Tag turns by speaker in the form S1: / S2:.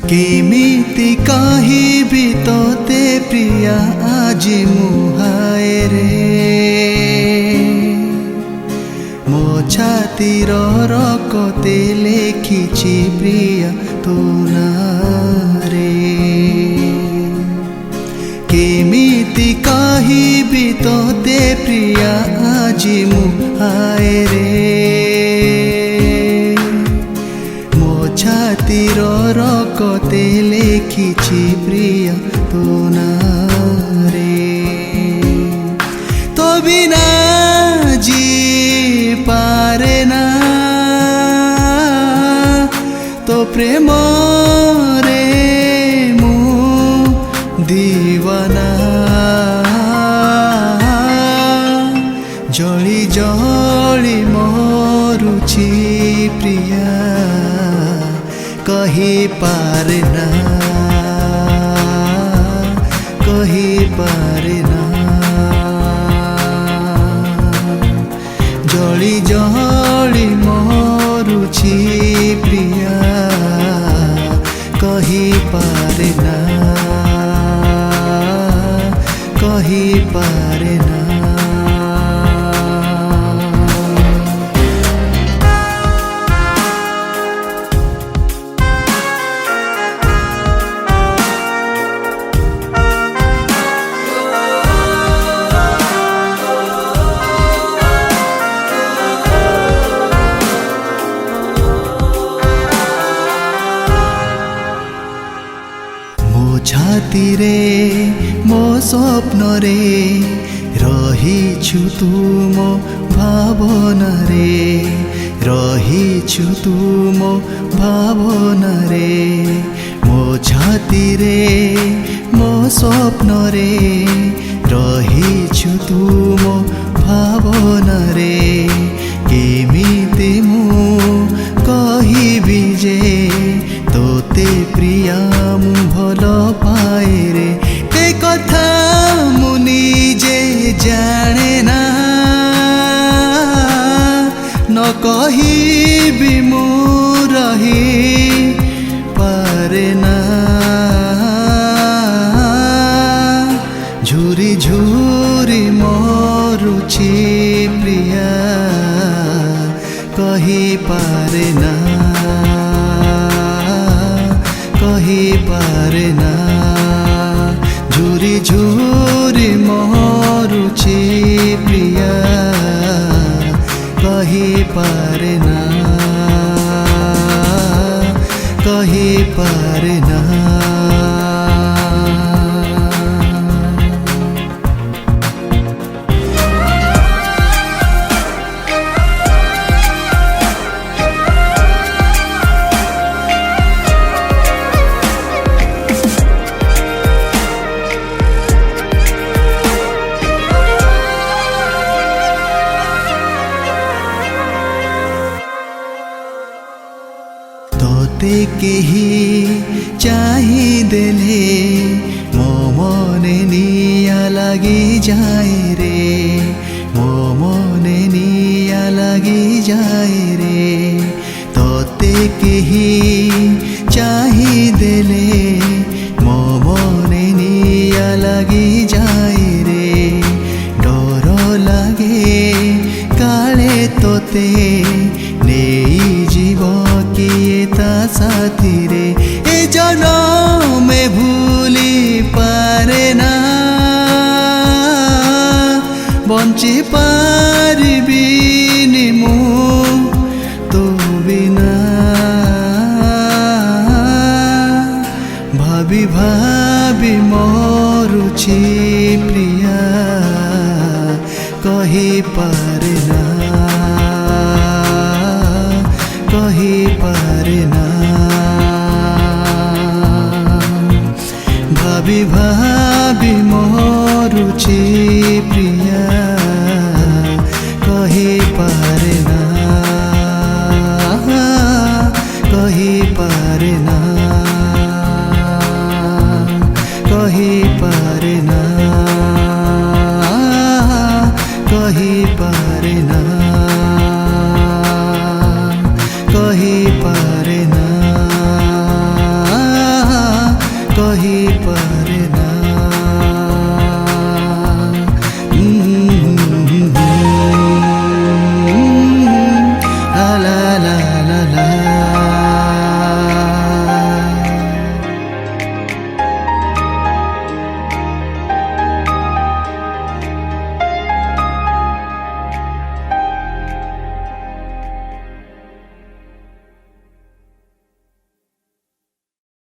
S1: केमिति कहिबि तोते प्रिया आजि मुहाए रे मो छातीर रकते लेखिछि प्रिया तो नारे केमिति कहिबि तोते प्रिया आजि मुहाए रे छातीर रकते लेखिछि प्रिया तो नारे तो बिना जी पारे ना तो प्रेम रे मु दीवाना जली जली मरुछि प्रिया कही पारे ना कही पारे ना जली जली मरुछि प्रिया कही पारे ना कही पारे ना छाती रे मो स्वप्न रे रहिछु तुम भावना रे रहिछु तुम भावना रे मो छाती रे मो स्वप्न रे रहिछु तुम भावना रे केमिति मु कहिबि जे तोते प्रिया मु भल पाए रे ते कथा मु निजे जाने ना न कहिबि मु रही पारे ना झुरी झुरी मरुछि प्रिया कही पारे ना कही पारे ना झुरी झुरी मरुछि प्रिया कही पारे ना कही पारे ना तोते केही चाही देले मो मने निया लगी जाए रे मो मने निया लगी जाए रे तोते केही चाही देले मो मने निया लगी जाए रे डर लागे काले तोते नेई जीव किए ता साथी रे ए जनम में भूली पारे ना बंची पारिबिनी मु तो बिना भाबी भाबी मरुछि प्रिया कही पारे ना कही पारे ना भाबी भाबी मरुछि प्रिया कही पारे ना कही पारे ना कही पारे ना।